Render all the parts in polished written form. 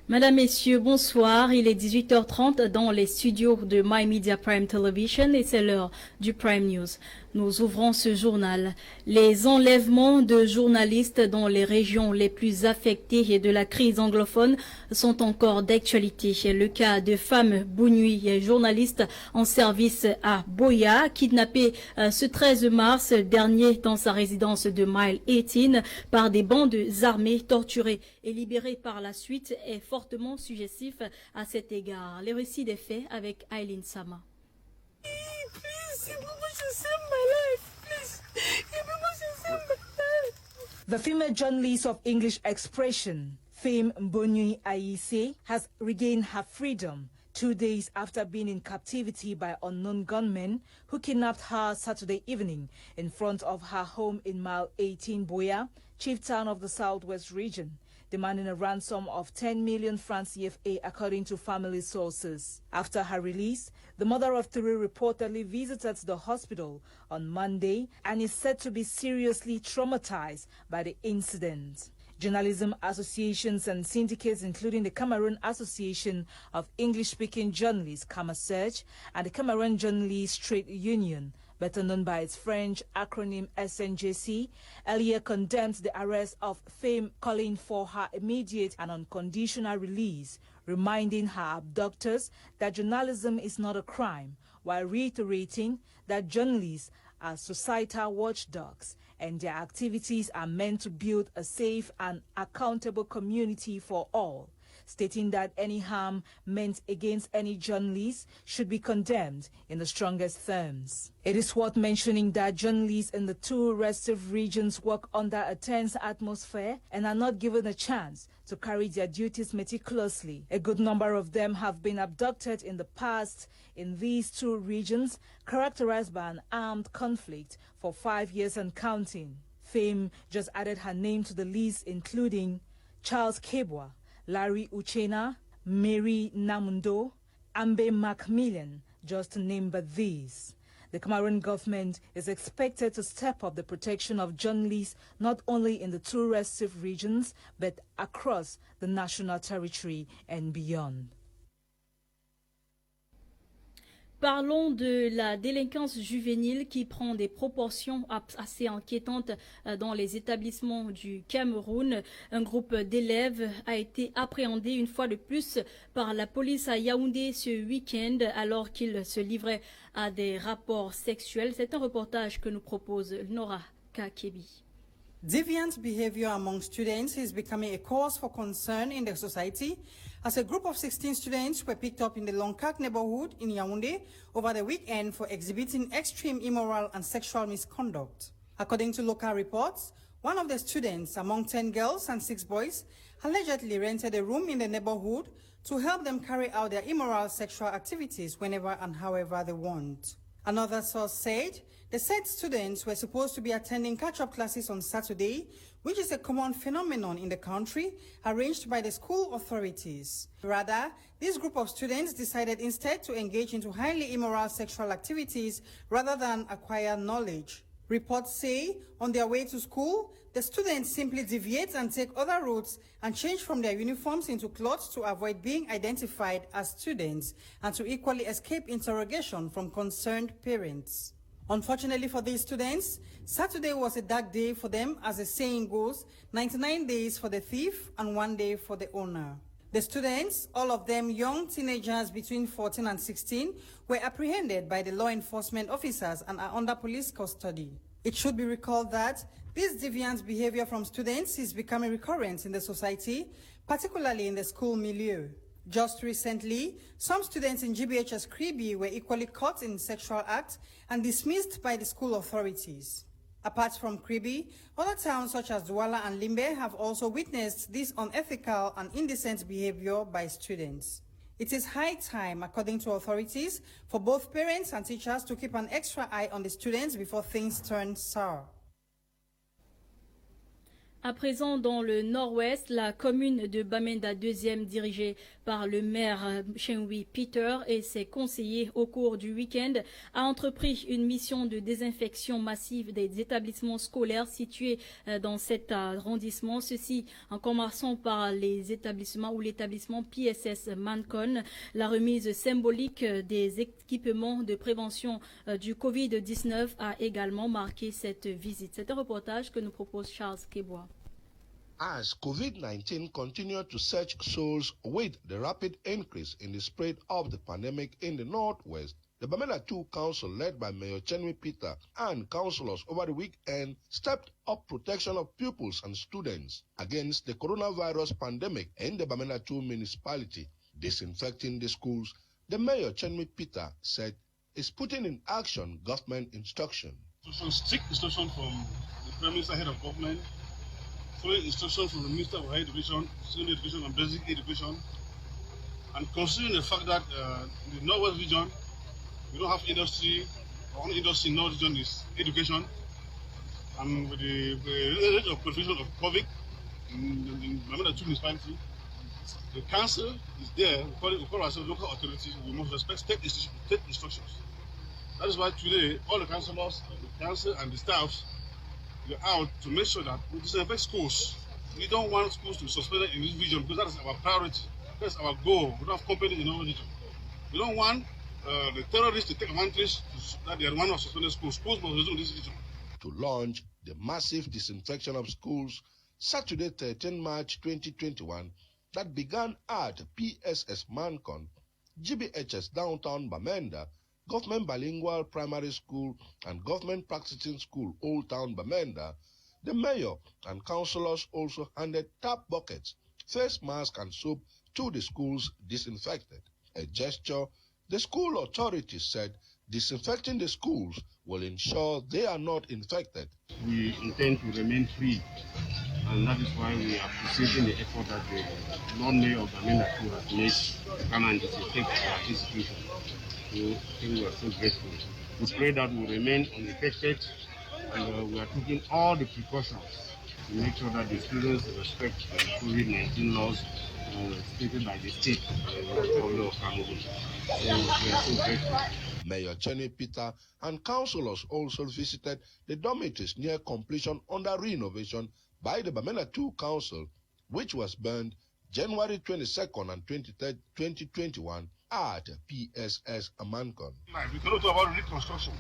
Mesdames, Messieurs, bonsoir. Il est 18h30 dans les studios de My Media Prime Television et c'est l'heure du Prime News. Nous ouvrons ce journal. Les enlèvements de journalistes dans les régions les plus affectées de la crise anglophone sont encore d'actualité. Le cas de Femme Bounui, journaliste en service à Boya, kidnappée ce 13 mars dernier dans sa résidence de Mile 18 par des bandes armées, torturée et libérée par la suite, est fortement suggestif à cet égard. Les récits des faits avec Aileen Sama. The female journalist of English Expression, Fame Mbonyi Ayise, has regained her freedom 2 days after being in captivity by unknown gunmen who kidnapped her Saturday evening in front of her home in Mile 18 Boya, chief town of the southwest region, demanding a ransom of 10 million francs CFA according to family sources. After her release, the mother of three reportedly visited the hospital on Monday and is said to be seriously traumatized by the incident. Journalism associations and syndicates, including the Cameroon Association of English-Speaking Journalists, CAMASEARCH, and the Cameroon Journalists Trade Union, better known by its French acronym SNJC, earlier condemned the arrest of Fame, calling for her immediate and unconditional release, reminding her abductors that journalism is not a crime, while reiterating that journalists are societal watchdogs and their activities are meant to build a safe and accountable community for all, stating that any harm meant against any journalist should be condemned in the strongest terms. It is worth mentioning that journalists in the two restive regions work under a tense atmosphere and are not given a chance to carry their duties meticulously. A good number of them have been abducted in the past in these two regions, characterized by an armed conflict for 5 years and counting. Fame just added her name to the list, including Charles Kebwa, Larry Uchena, Mary Namundo, Ambe Macmillan, just to name but these. The Cameroon government is expected to step up the protection of journalists not only in the two restive regions, but across the national territory and beyond. Parlons de la délinquance juvénile qui prend des proportions assez inquiétantes dans les établissements du Cameroun. Un groupe d'élèves a été appréhendé une fois de plus par la police à Yaoundé ce week-end alors qu'ils se livraient à des rapports sexuels. C'est un reportage que nous propose Nora Kakebi. Deviant behavior among students is becoming a cause for concern in the society as a group of 16 students were picked up in the Longkak neighborhood in Yaoundé over the weekend for exhibiting extreme immoral and sexual misconduct. According to local reports, one of the students, among 10 girls and 6 boys, allegedly rented a room in the neighborhood to help them carry out their immoral sexual activities whenever and however they want. Another source said the said students were supposed to be attending catch-up classes on Saturday, which is a common phenomenon in the country, arranged by the school authorities. Rather, this group of students decided instead to engage into highly immoral sexual activities rather than acquire knowledge. Reports say, on their way to school, the students simply deviate and take other routes and change from their uniforms into clothes to avoid being identified as students and to equally escape interrogation from concerned parents. Unfortunately for these students, Saturday was a dark day for them, as the saying goes, 99 days for the thief and 1 day for the owner. The students, all of them young teenagers between 14 and 16, were apprehended by the law enforcement officers and are under police custody. It should be recalled that this deviant behavior from students is becoming recurrent in the society, particularly in the school milieu. Just recently, some students in GBHS Kribi were equally caught in sexual acts and dismissed by the school authorities. Apart from Kribi, other towns such as Douala and Limbe have also witnessed this unethical and indecent behavior by students. It is high time, according to authorities, for both parents and teachers to keep an extra eye on the students before things turn sour. À présent, dans le nord-ouest, la commune de Bamenda 2e, dirigée par le maire Chenwi Peter et ses conseillers au cours du week-end, a entrepris une mission de désinfection massive des établissements scolaires situés dans cet arrondissement. Ceci en commençant par les établissements ou l'établissement PSS Mancon. La remise symbolique des équipements de prévention du Covid-19 a également marqué cette visite. C'est un reportage que nous propose Charles Kebois. As COVID-19 continued to search souls with the rapid increase in the spread of the pandemic in the Northwest, the Bamenda 2 Council, led by Mayor Chenwi Peter and councillors over the weekend, stepped up protection of pupils and students against the coronavirus pandemic in the Bamenda 2 municipality. Disinfecting the schools, the Mayor Chenwi Peter said, is putting in action government instruction. Strict instruction from the Prime Minister, Head of Government, following instructions from the Minister of Higher Education, Secondary Education and Basic Education, and considering the fact that in the Northwest region, we don't have industry, our only industry in the North region is education, and with the rate of proliferation of COVID in Bamenda 2 municipality, the council is there, we call ourselves local authorities, we must respect state instructions. That is why today, all the councillors, the council and the staffs, we're out to make sure that we disinfect schools. We don't want schools to be suspended in this region because that is our priority. That's our goal. We don't have companies in our region. We don't want the terrorists to take advantage that they are one of suspended schools. Schools must resume this region. To launch the massive disinfection of schools Saturday, 13 March 2021, that began at PSS Mancon, GBHS Downtown Bamenda, Government Bilingual Primary School and Government Practicing School, Old Town Bamenda, the mayor and councillors also handed tap buckets, face masks and soap to the schools disinfected. A gesture the school authorities said disinfecting the schools will ensure they are not infected. We intend to remain free, and that is why we are appreciating the effort that the Lord Mayor of Bamenda 2 has made to come and disinfect our institution. We are so grateful. We pray that we remain unaffected, and we are taking all the precautions to make sure that the students respect the COVID-19 laws stated by the state of Cameroon. So we are so grateful. Mayor Chenwi Peter and councillors also visited the dormitories near completion under renovation by the Bamenda 2 Council, which was burned January 22nd and 23rd, 2021 at PSS Mancon. We cannot talk about reconstruction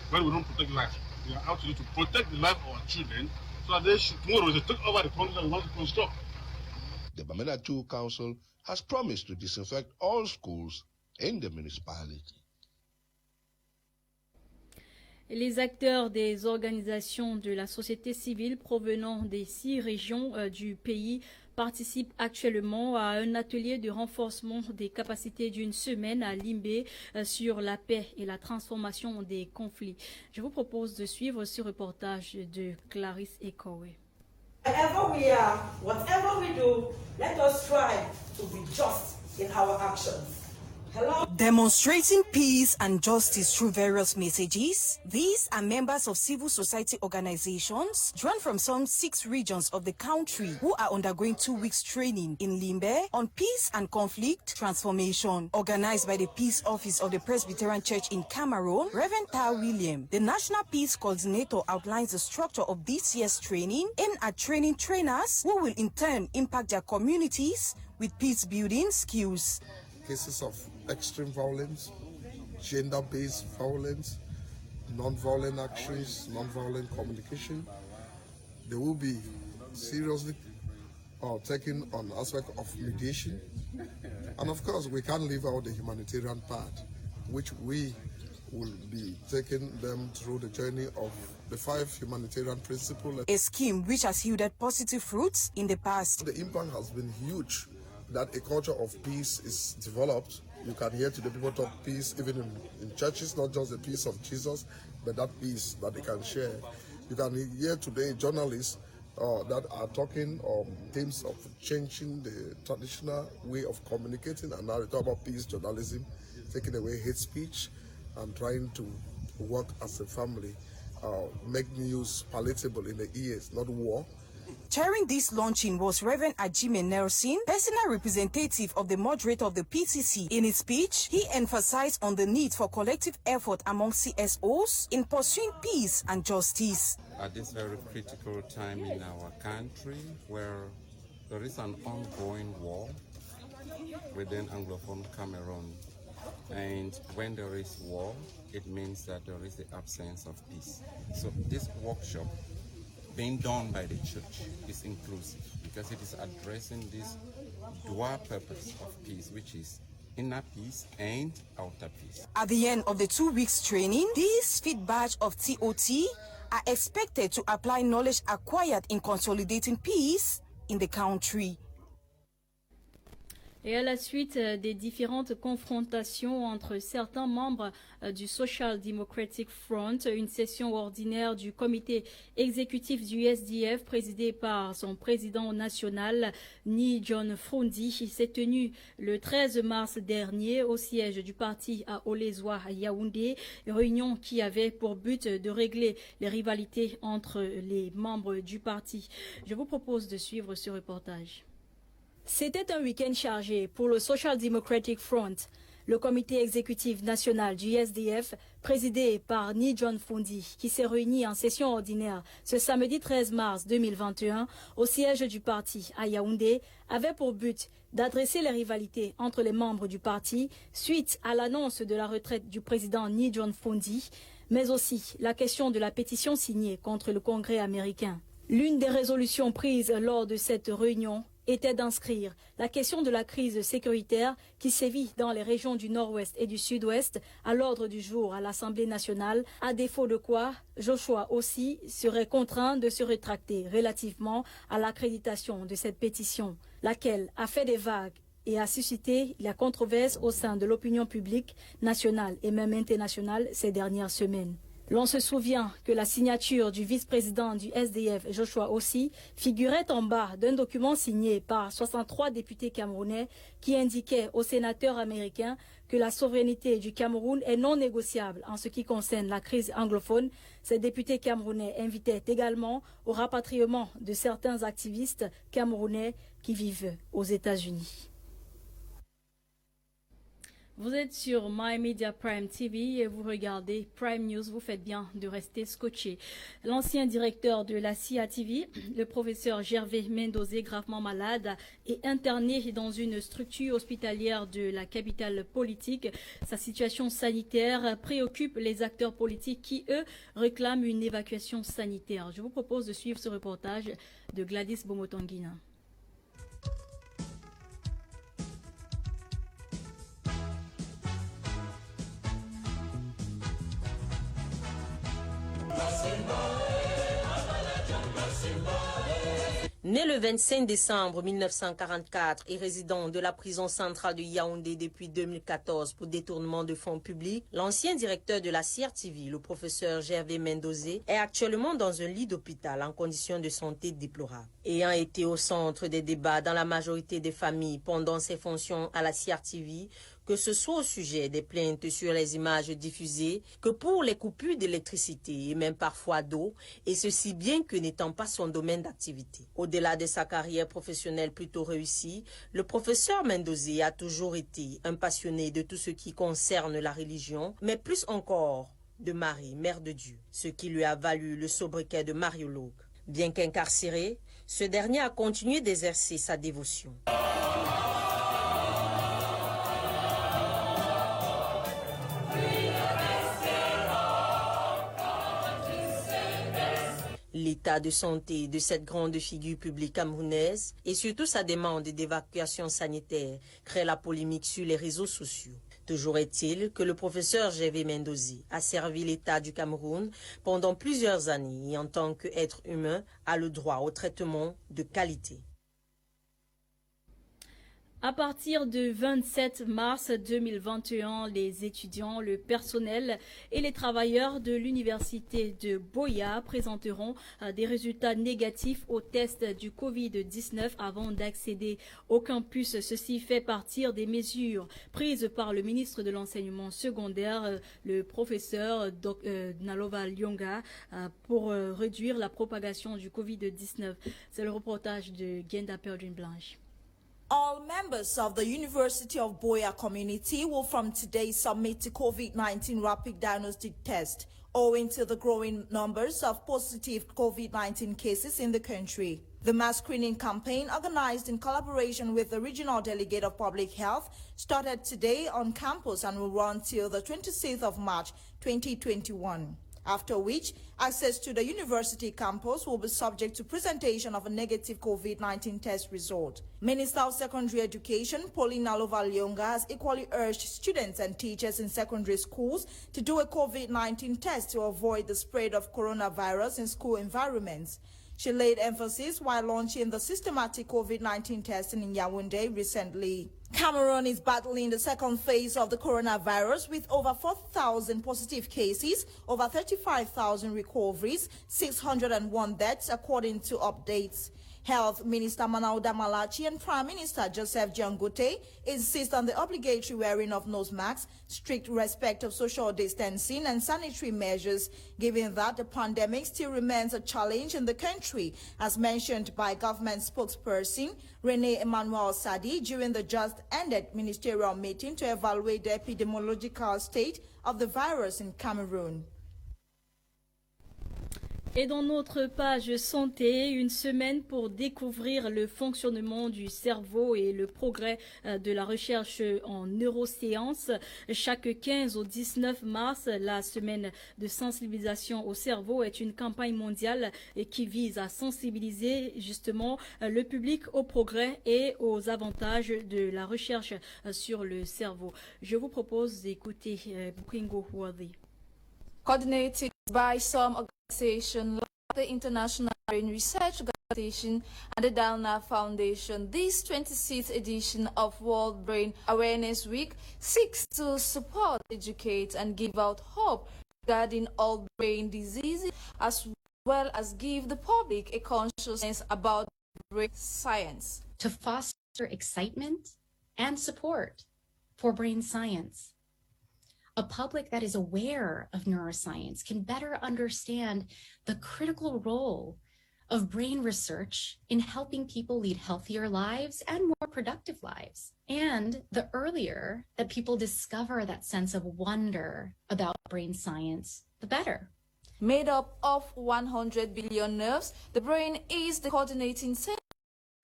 when we don't protect life. We are out to protect the life of our children so that they should, tomorrow they take over the country that we want to construct. The Bamenda 2 Council has promised to disinfect all schools in the municipality. Les acteurs des organisations de la société civile provenant des 6 régions du pays participent actuellement à un atelier de renforcement des capacités d'une semaine à Limbé sur la paix et la transformation des conflits. Je vous propose de suivre ce reportage de Clarisse Ekowe. Wherever we are, whatever we do, let us try to be just in our actions. Hello. Demonstrating peace and justice through various messages, these are members of civil society organizations drawn from some 6 regions of the country who are undergoing 2 weeks training in Limbe on peace and conflict transformation. Organized by the Peace Office of the Presbyterian Church in Cameroon, Reverend Tal William, the National Peace Coordinator, outlines the structure of this year's training aimed at training trainers who will in turn impact their communities with peace-building skills. Cases of extreme violence, gender-based violence, non-violent actions, non-violent communication. They will be seriously taken on aspect of mediation. And of course, we can't leave out the humanitarian part, which we will be taking them through the journey of the 5 humanitarian principles. A scheme which has yielded positive fruits in the past. The impact has been huge, that a culture of peace is developed. You can hear today people talk peace even in churches, not just the peace of Jesus, but that peace that they can share. You can hear today journalists that are talking on themes of changing the traditional way of communicating, and now they talk about peace journalism, taking away hate speech and trying to work as a family, make news palatable in the ears, not war. Chairing this launching was Reverend Ajime Nelson, personal representative of the moderator of the PCC. In his speech, he emphasized on the need for collective effort among CSOs in pursuing peace and justice. At this very critical time in our country, where there is an ongoing war within Anglophone Cameroon, and when there is war, it means that there is the absence of peace. So this workshop being done by the church is inclusive because it is addressing this dual purpose of peace, which is inner peace and outer peace. At the end of the 2 weeks training, these feed batch of TOT are expected to apply knowledge acquired in consolidating peace in the country. Et à la suite des différentes confrontations entre certains membres du Social Democratic Front, une session ordinaire du comité exécutif du SDF présidée par son président national, Ni John Fundi, s'est tenue le 13 mars dernier au siège du parti à Olezoa à Yaoundé, réunion qui avait pour but de régler les rivalités entre les membres du parti. Je vous propose de suivre ce reportage. C'était un week-end chargé pour le Social Democratic Front, le comité exécutif national du SDF, présidé par Ni John Fundi, qui s'est réuni en session ordinaire ce samedi 13 mars 2021 au siège du parti à Yaoundé, avait pour but d'adresser les rivalités entre les membres du parti suite à l'annonce de la retraite du président Ni John Fundi, mais aussi la question de la pétition signée contre le Congrès américain. L'une des résolutions prises lors de cette réunion était d'inscrire la question de la crise sécuritaire qui sévit dans les régions du Nord-Ouest et du Sud-Ouest à l'ordre du jour à l'Assemblée nationale, à défaut de quoi Joshua aussi serait contraint de se rétracter relativement à l'accréditation de cette pétition, laquelle a fait des vagues et a suscité la controverse au sein de l'opinion publique nationale et même internationale ces dernières semaines. L'on se souvient que la signature du vice-président du SDF, Joshua aussi, figurait en bas d'un document signé par 63 députés camerounais qui indiquait aux sénateurs américains que la souveraineté du Cameroun est non négociable en ce qui concerne la crise anglophone. Ces députés camerounais invitaient également au rapatriement de certains activistes camerounais qui vivent aux États-Unis. Vous êtes sur My Media Prime TV et vous regardez Prime News. Vous faites bien de rester scotché. L'ancien directeur de la CIA TV, le professeur Gervais Mendozé, gravement malade, est interné dans une structure hospitalière de la capitale politique. Sa situation sanitaire préoccupe les acteurs politiques qui, eux, réclament une évacuation sanitaire. Je vous propose de suivre ce reportage de Gladys Bomotanguina. Né le 25 décembre 1944 et résident de la prison centrale de Yaoundé depuis 2014 pour détournement de fonds publics, l'ancien directeur de la CRTV, le professeur Gervais Mendozé, est actuellement dans un lit d'hôpital en conditions de santé déplorables. Ayant été au centre des débats dans la majorité des familles pendant ses fonctions à la CRTV, que ce soit au sujet des plaintes sur les images diffusées, que pour les coupures d'électricité et même parfois d'eau, et ceci bien que n'étant pas son domaine d'activité. Au-delà de sa carrière professionnelle plutôt réussie, le professeur Mendozé a toujours été un passionné de tout ce qui concerne la religion, mais plus encore de Marie, Mère de Dieu, ce qui lui a valu le sobriquet de mariologue. Bien qu'incarcéré, ce dernier a continué d'exercer sa dévotion. L'état de santé de cette grande figure publique camerounaise et surtout sa demande d'évacuation sanitaire crée la polémique sur les réseaux sociaux. Toujours est-il que le professeur Gervais Mendozé a servi l'État du Cameroun pendant plusieurs années et en tant qu'être humain a le droit au traitement de qualité. À partir du 27 mars 2021, les étudiants, le personnel et les travailleurs de l'université de Buea présenteront des résultats négatifs au test du Covid-19 avant d'accéder au campus. Ceci fait partie des mesures prises par le ministre de l'Enseignement secondaire, le professeur Nalova Lyonga, pour réduire la propagation du Covid-19. C'est le reportage de Genda Perdune Blanche. All members of the University of Buea community will from today submit the COVID-19 rapid diagnostic test, owing to the growing numbers of positive COVID-19 cases in the country. The mass screening campaign, organized in collaboration with the Regional Delegate of Public Health, started today on campus and will run till the 26th of March 2021. After which, access to the university campus will be subject to presentation of a negative COVID-19 test result. Minister of Secondary Education, Pauline Nalova Lyonga, has equally urged students and teachers in secondary schools to do a COVID-19 test to avoid the spread of coronavirus in school environments. She laid emphasis while launching the systematic COVID-19 testing in Yaoundé recently. Cameroon is battling the second phase of the coronavirus with over 4,000 positive cases, over 35,000 recoveries, 601 deaths according to updates. Health Minister Manauda Malachi and Prime Minister Joseph Jangote insist on the obligatory wearing of nose masks, strict respect of social distancing and sanitary measures, given that the pandemic still remains a challenge in the country, as mentioned by government spokesperson Rene Emmanuel Sadi during the just-ended ministerial meeting to evaluate the epidemiological state of the virus in Cameroon. Et dans notre page santé, une semaine pour découvrir le fonctionnement du cerveau et le progrès de la recherche en neurosciences. Chaque 15 au 19 mars, la semaine de sensibilisation au cerveau est une campagne mondiale qui vise à sensibiliser justement le public au progrès et aux avantages de la recherche sur le cerveau. Je vous propose d'écouter Bukingo Worthy. Coordinated by some organizations like the International Brain Research Organization and the Dalna Foundation, this 26th edition of World Brain Awareness Week seeks to support, educate, and give out hope regarding all brain diseases, as well as give the public a consciousness about brain science. To foster excitement and support for brain science. A public that is aware of neuroscience can better understand the critical role of brain research in helping people lead healthier lives and more productive lives. And the earlier that people discover that sense of wonder about brain science, the better. Made up of 100 billion nerves, the brain is the coordinating center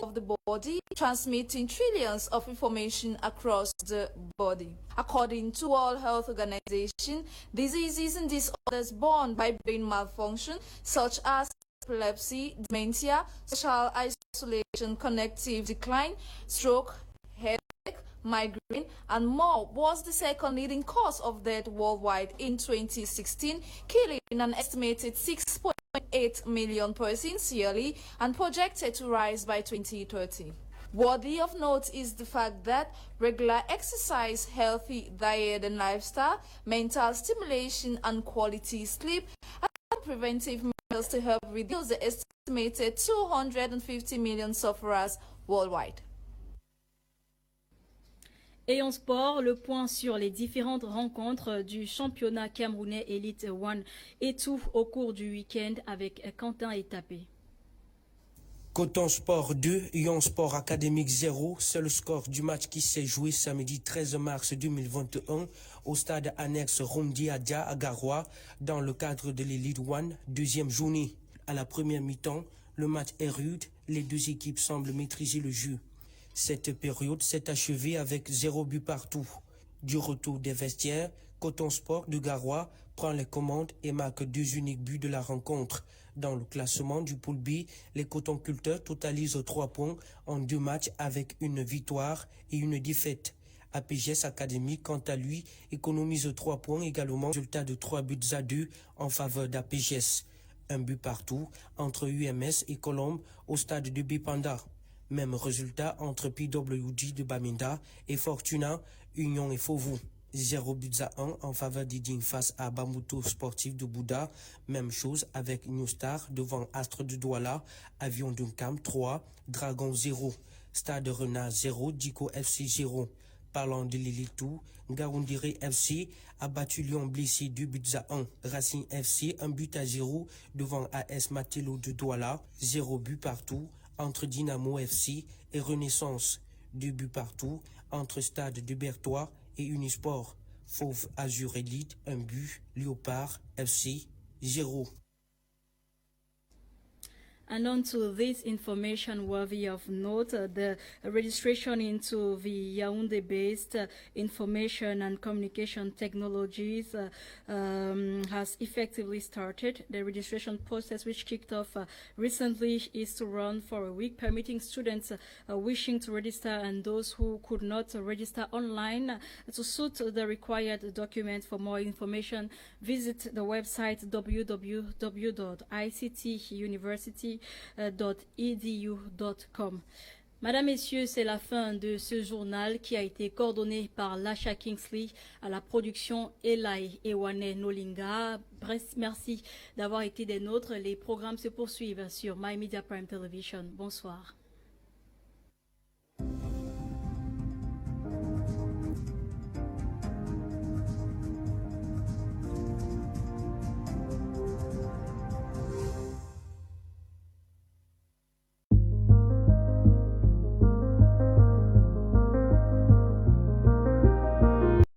of the body, transmitting trillions of information across the body. According to World Health Organization, diseases and disorders born by brain malfunction, such as epilepsy, dementia, social isolation, cognitive decline, stroke, headache, migraine, and more, was the second leading cause of death worldwide in 2016, killing an estimated 6.8 million persons yearly and projected to rise by 2030. Worthy of note is the fact that regular exercise, healthy diet and lifestyle, mental stimulation and quality sleep are preventive measures to help reduce the estimated 250 million sufferers worldwide. Et en sport, le point sur les différentes rencontres du championnat camerounais Elite One et tout au cours du week-end avec Quentin Etapé. Coton Sport 2, Yon Sport Académique 0, c'est le score du match qui s'est joué samedi 13 mars 2021 au stade annexe Romdi Adia à Garoua dans le cadre de l'Elite One, deuxième journée. À la première mi-temps, le match est rude, les deux équipes semblent maîtriser le jeu. Cette période s'est achevée avec 0 but partout. Du retour des vestiaires, Coton Sport de Garoua prend les commandes et marque 2 uniques buts de la rencontre. Dans le classement du pool B, les cotonculteurs totalisent 3 points en 2 matchs avec une victoire et une défaite. APGS Académique, quant à lui, économise 3 points également, résultat de 3 buts à 2 en faveur d'APGS. Un but partout entre UMS et Colombe au stade de Bipanda. Même résultat entre PWD de Bamenda et Fortuna, Union et Fauveau. 0 buts à 1 en faveur d'Iding face à Bambuto Sportif de Bouddha. Même chose avec New Star devant Astre de Douala, Avion Dunkam 3, Dragon 0, Stade Renard 0, Diko FC 0. Parlant de Lilitou, Gaoundiri FC a battu Lyon Blessé 2 buts à 1. Racing FC 1 but à 0 devant AS Matelo de Douala, 0 but partout entre Dynamo FC et Renaissance. 2 buts partout entre Stade de Berthois et Unisport. Fauve Azur Elite 1 but, Léopard FC 0. And on to this information worthy of note, the registration into the Yaoundé-based information and communication technologies has effectively started. The registration process, which kicked off recently, is to run for a week, permitting students wishing to register and those who could not register online to suit the required documents. For more information, visit the website www.ictuniversity.edu.com. Madame, Messieurs, c'est la fin de ce journal qui a été coordonné par Lasha Kingsley à la production Elai Ewane Nolinga. Merci d'avoir été des nôtres. Les programmes se poursuivent sur My Media Prime Television. Bonsoir.